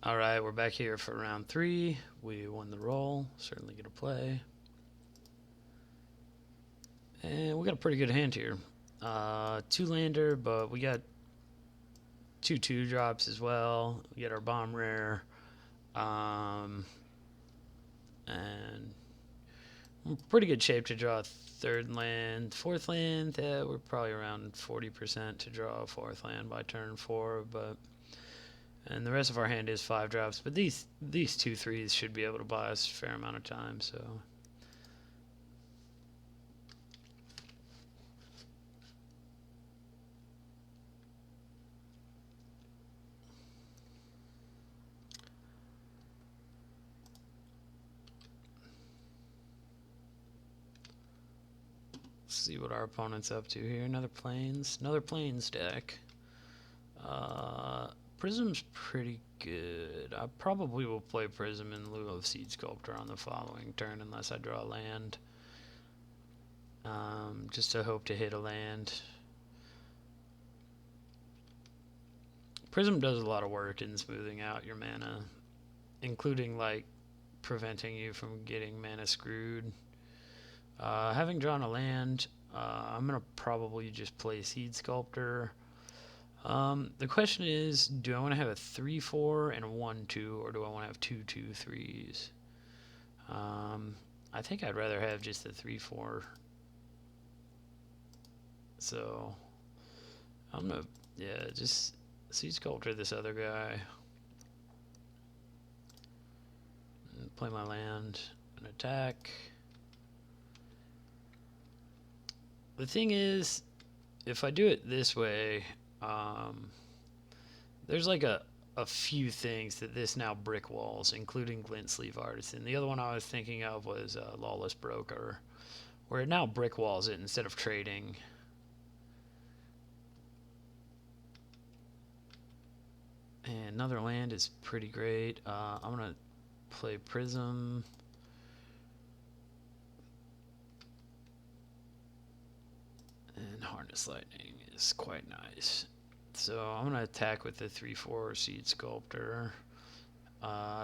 All right, we're back here for round three. We won the roll. Certainly going to play. And we got a pretty good hand here. Two lander, but we got two two drops as well. We get our bomb rare. Um, and we're pretty good shape to draw a third land. Fourth land, we're probably around 40% to draw a fourth land by turn four, but and the rest of our hand is five drops. But these two threes should be able to buy us a fair amount of time. So let's see what our opponent's up to here. Another plains deck. Prism's pretty good. I probably will play Prism in lieu of Seed Sculptor on the following turn unless I draw a land. Just to hope to hit a land. Prism does a lot of work in smoothing out your mana, including like preventing you from getting mana screwed. Having drawn a land, I'm going to probably just play Seed Sculptor. The question is, do I want to have a 3-4 and a 1-2, or do I want to have 2-2-3s? I think I'd rather have just the 3-4. So, I'm going to, yeah, just Seed Sculptor this other guy. And play my land and attack. The thing is, if I do it this way, there's like a few things that this now brick walls, including Glint Sleeve Artisan. The other one I was thinking of was Lawless Broker, where it now brick walls it instead of trading. And another land is pretty great. I'm going to play Prism. And Harness Lightning is quite nice. So I'm going to attack with the 3-4 Seed Sculptor.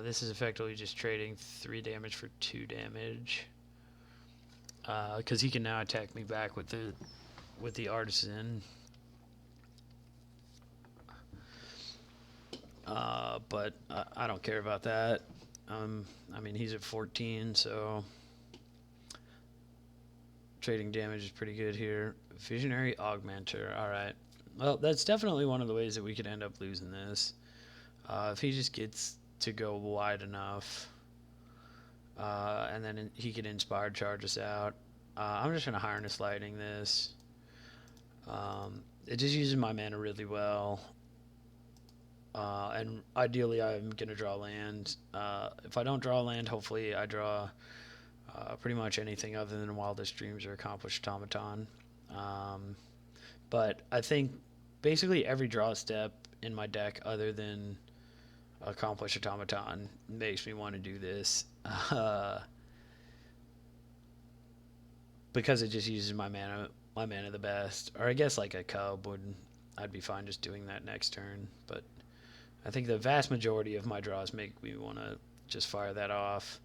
This is effectively just trading 3 damage for 2 damage. Because he can now attack me back with the Artisan. But I don't care about that. I mean, he's at 14, so trading damage is pretty good here. Visionary Augmenter. All right. Well, that's definitely one of the ways that we could end up losing this. If he just gets to go wide enough, and then he can Inspired Charge us out. I'm just going to Harness Lightning this. It just uses my mana really well. And ideally, I'm going to draw land. If I don't draw land, hopefully I draw pretty much anything other than Wildest Dreams or Accomplished Automaton. But I think basically every draw step in my deck other than Accomplished Automaton makes me want to do this. Because it just uses my mana the best. Or I guess like a Cub I'd be fine just doing that next turn. But I think the vast majority of my draws make me want to just fire that off.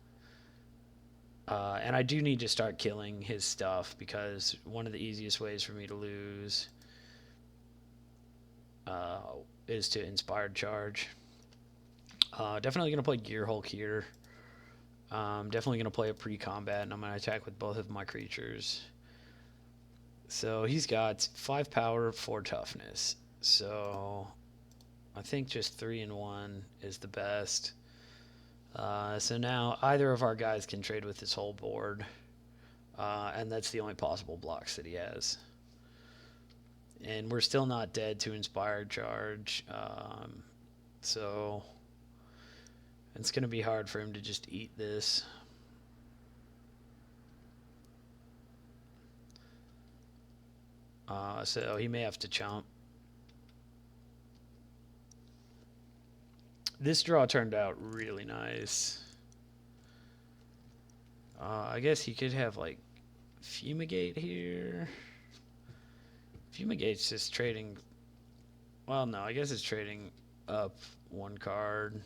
And I do need to start killing his stuff because one of the easiest ways for me to lose is to Inspired Charge. Definitely going to play Gear Hulk here. Definitely going to play a pre-combat, and I'm going to attack with both of my creatures. So he's got 5 power, 4 toughness. So I think just 3 and 1 is the best. So now either of our guys can trade with this whole board, and that's the only possible blocks that he has. And we're still not dead to Inspired Charge, so it's going to be hard for him to just eat this. So he may have to chomp. This draw turned out really nice. I guess he could have like Fumigate here. Fumigate's just trading. Well, no, I guess it's trading up 1 card.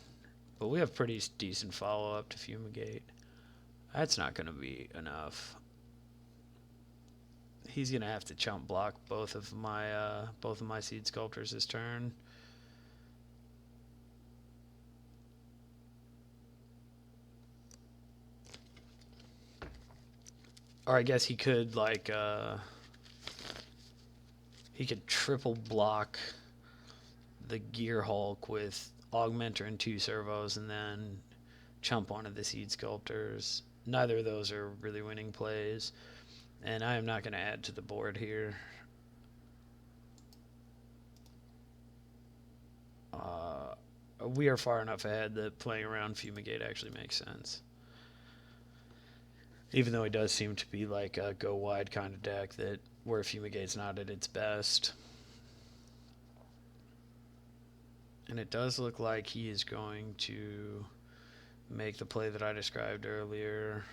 But we have pretty decent follow-up to Fumigate. That's not going to be enough. He's going to have to chump block both of my Seed Sculptors this turn. Or I guess he could, like, he could triple block the Gear Hulk with Augmenter and 2 servos and then chump one of the Seed Sculptors. Neither of those are really winning plays. And I am not going to add to the board here. We are far enough ahead that playing around Fumigate actually makes sense. Even though it does seem to be like a go wide kind of deck that where Fumigate's not at its best. And it does look like he is going to make the play that I described earlier.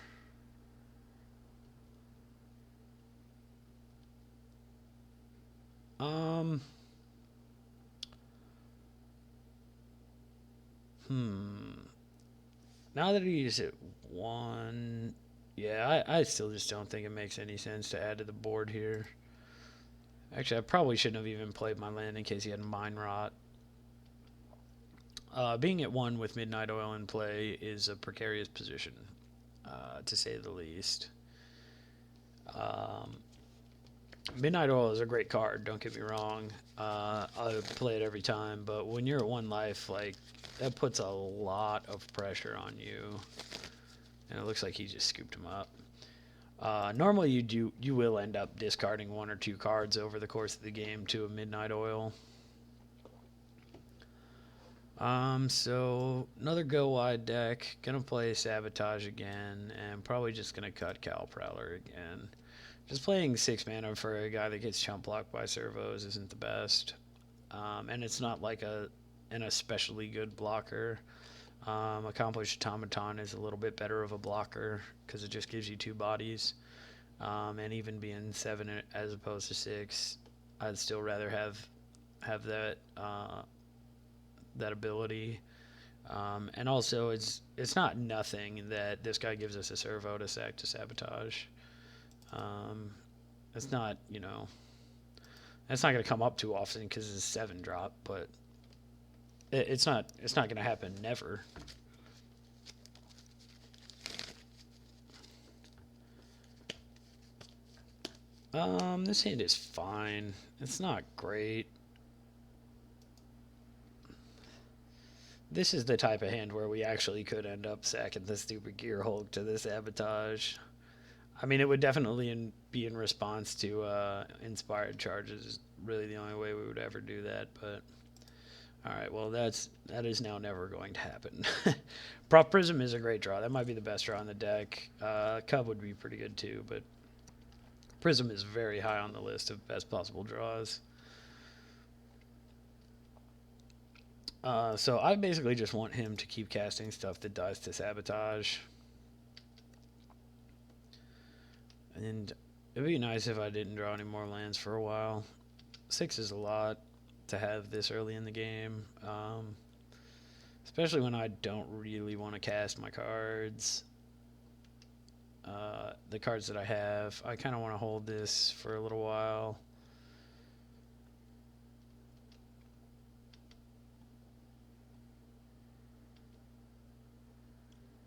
Now that he's at 1, yeah, I still just don't think it makes any sense to add to the board here. Actually, I probably shouldn't have even played my land in case he had Mind Rot. Being at 1 with Midnight Oil in play is a precarious position, to say the least. Midnight Oil is a great card, don't get me wrong. I play it every time, but when you're at 1 life, like, that puts a lot of pressure on you. And it looks like he just scooped him up. Normally you will end up discarding 1 or 2 cards over the course of the game to a Midnight Oil. So another go wide deck. Gonna play Sabotage again, and probably just gonna cut Cal Prowler again. Just playing 6 mana for a guy that gets chump blocked by servos isn't the best. And it's not like an especially good blocker. Accomplished Automaton is a little bit better of a blocker because it just gives you 2 bodies. And even being 7 as opposed to 6, I'd still rather have that that ability. And also, it's not nothing that this guy gives us a servo to sack to Sabotage. It's not, that's not going to come up too often because it's a 7 drop, but it's not going to happen never. This hand is fine. It's not great. This is the type of hand where we actually could end up sacking the stupid Gear Hulk to the Sabotage. I mean, it would definitely be in response to Inspired Charges. Really the only way we would ever do that, but alright, well that is now never going to happen. Prof Prism is a great draw. That might be the best draw on the deck. Cub would be pretty good too, but Prism is very high on the list of best possible draws. So I basically just want him to keep casting stuff that dies to Sabotage. And it'd be nice if I didn't draw any more lands for a while. 6 is a lot to have this early in the game. Especially when I don't really want to cast my cards. The cards that I have. I kind of want to hold this for a little while.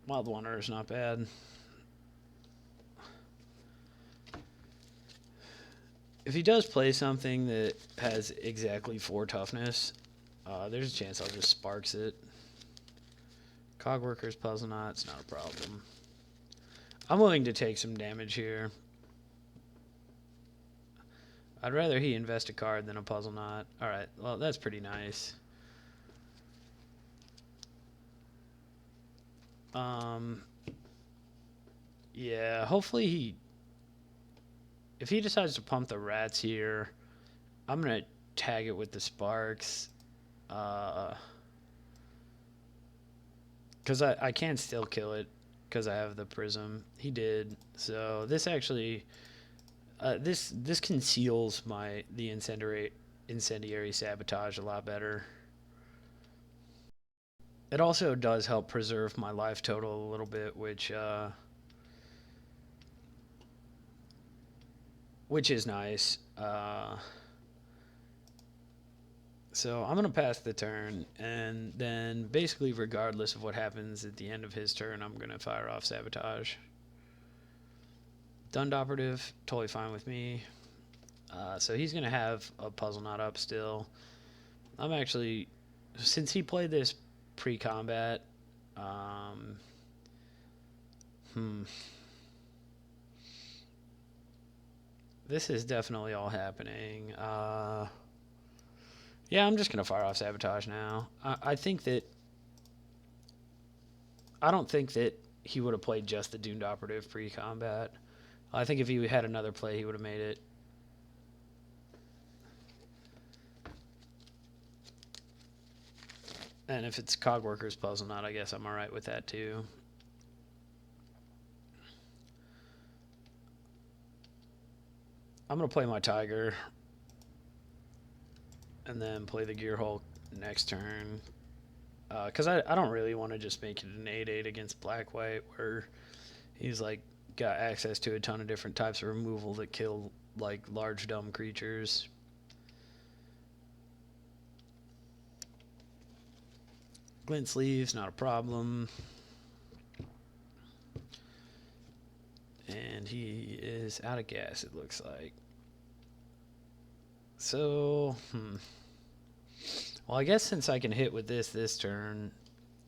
Wild Wanderer is not bad. If he does play something that has exactly 4 toughness, there's a chance I'll just Sparks it. Cogworker's Puzzle Knot's not a problem. I'm willing to take some damage here. I'd rather he invest a card than a Puzzle Knot. Alright, well, that's pretty nice. Yeah, hopefully if he decides to pump the rats here, I'm going to tag it with the Sparks. Because I can still kill it because I have the Prism. He did. So this actually, this conceals the incendiary Sabotage a lot better. It also does help preserve my life total a little bit, which is nice. So I'm gonna pass the turn, and then basically, regardless of what happens at the end of his turn, I'm gonna fire off sabotage. Dund operative, totally fine with me. So he's gonna have a puzzle knot up still. I'm actually, since he played this pre-combat, um, hmm, this is definitely all happening. Yeah, I'm just gonna fire off sabotage now. I think that I don't think that he would have played just the doomed operative pre-combat. I think if he had another play, he would have made it. And if it's Cogworker's puzzle knot, I guess I'm alright with that too. I'm gonna play my Tiger, and then play the Gear Hulk next turn. Because I don't really want to just make it an 8/8 against Black White, where he's like got access to a ton of different types of removal that kill like large dumb creatures. Glint sleeves, not a problem. And he is out of gas, it looks like. So, well, I guess since I can hit with this turn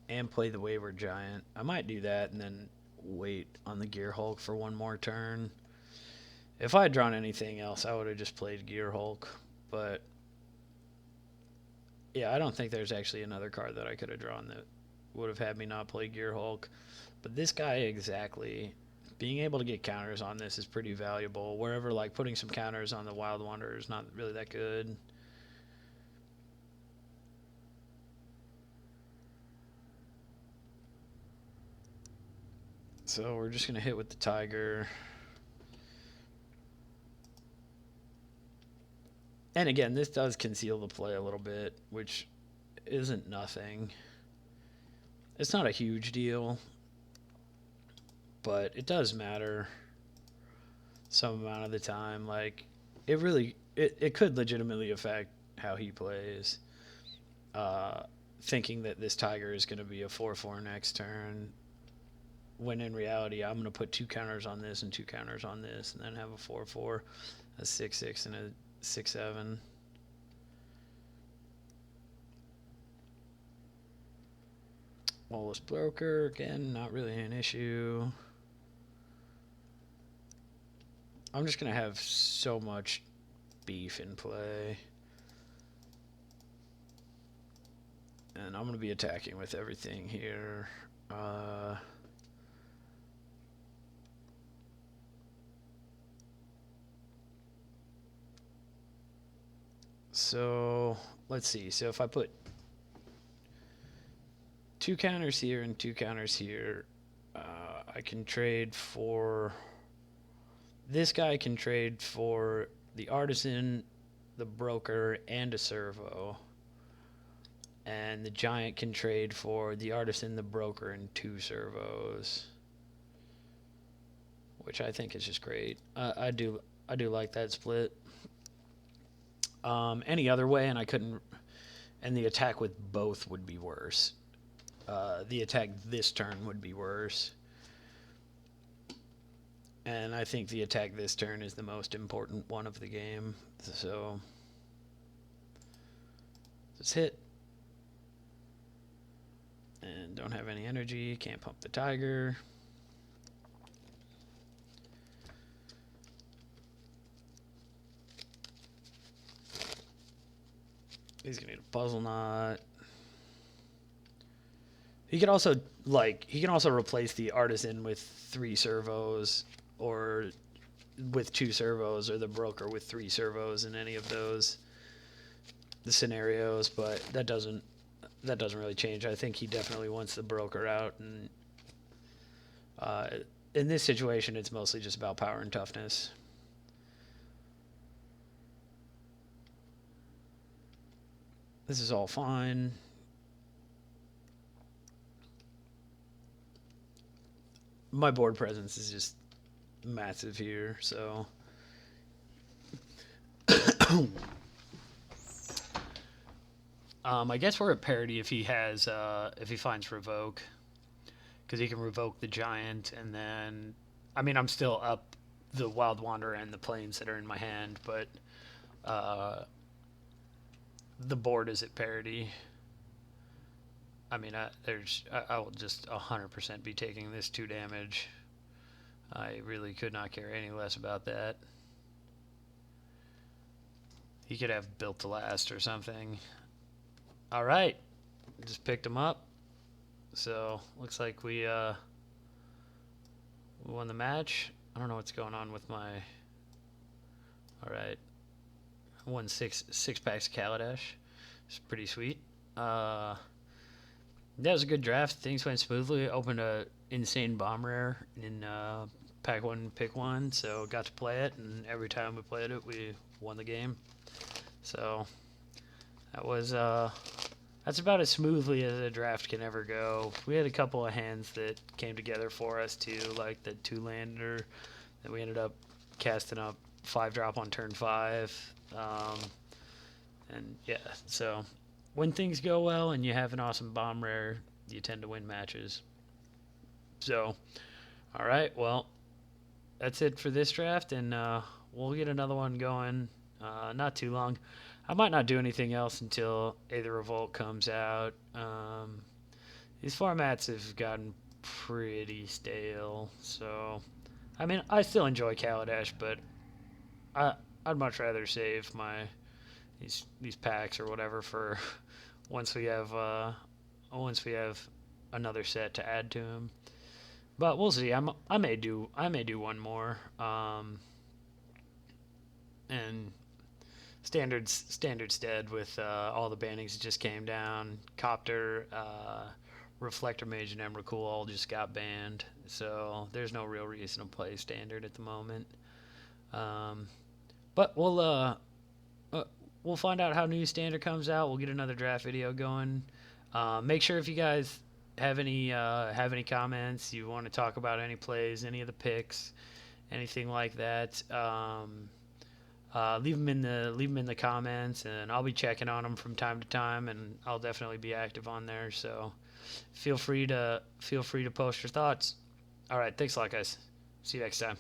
and play the Wayward Giant, I might do that and then wait on the Gear Hulk for one more turn. If I had drawn anything else, I would have just played Gear Hulk. But, yeah, I don't think there's actually another card that I could have drawn that would have had me not play Gear Hulk. But this guy exactly, being able to get counters on this is pretty valuable. Wherever, like, putting some counters on the Wild Wanderer is not really that good. So we're just going to hit with the Tiger. And again, this does conceal the play a little bit, which isn't nothing. It's not a huge deal, but it does matter some amount of the time. Like, it could legitimately affect how he plays. Thinking that this Tiger is going to be a 4/4 next turn, when in reality, I'm going to put 2 counters on this and 2 counters on this, and then have a 4/4, a 6/6, and a 6/7. Lawless Broker, again, not really an issue. I'm just going to have so much beef in play. And I'm going to be attacking with everything here. So, let's see. So if I put 2 counters here and 2 counters here, I can trade for... This guy can trade for the Artisan, the Broker, and a Servo. And the Giant can trade for the Artisan, the Broker, and 2 Servos. Which I think is just great. I do like that split. Any other way, and I couldn't... And the attack with both would be worse. The attack this turn would be worse. And I think the attack this turn is the most important one of the game. So, let's hit. And don't have any energy. Can't pump the Tiger. He's going to need a puzzle knot. He can also replace the Artisan with 3 servos, or with 2 servos, or the Broker with 3 servos in any of those the scenarios, but that doesn't really change. I think he definitely wants the Broker out, and in this situation it's mostly just about power and toughness. This is all fine. my board presence is just massive here. So I guess we're at parity if he has if he finds revoke, because he can revoke the giant, and then I mean I'm still up the wild wanderer and the plains that are in my hand, but the board is at parity. I mean, I will just 100% be taking this 2 damage. I really could not care any less about that. He could have built to last or something. All right, just picked him up. So looks like we won the match. I don't know what's going on with my. All right, I won six packs of Kaladesh. It's pretty sweet. That was a good draft. Things went smoothly. Opened a insane bomb rare in pack 1, pick 1, so got to play it, and every time we played it, we won the game. So that was that's about as smoothly as a draft can ever go. We had a couple of hands that came together for us too, like the 2-lander that we ended up casting up 5-drop on turn 5, and yeah, so. When things go well and you have an awesome bomb rare, you tend to win matches. So, all right, well, that's it for this draft, and we'll get another one going not too long. I might not do anything else until Aether Revolt comes out. These formats have gotten pretty stale, so I mean, I still enjoy Kaladesh, but I'd much rather save my these packs or whatever for once we have another set to add to them. But we'll see. I may do one more. And standard stead with all the bannings that just came down. Copter, Reflector Mage, and Emrakul all just got banned. So there's no real reason to play standard at the moment. But we'll find out how new standard comes out. We'll get another draft video going. Make sure if you guys have any comments, you want to talk about any plays, any of the picks, anything like that, leave them in the comments, and I'll be checking on them from time to time, and I'll definitely be active on there. So feel free to post your thoughts. All right, thanks a lot, guys. See you next time.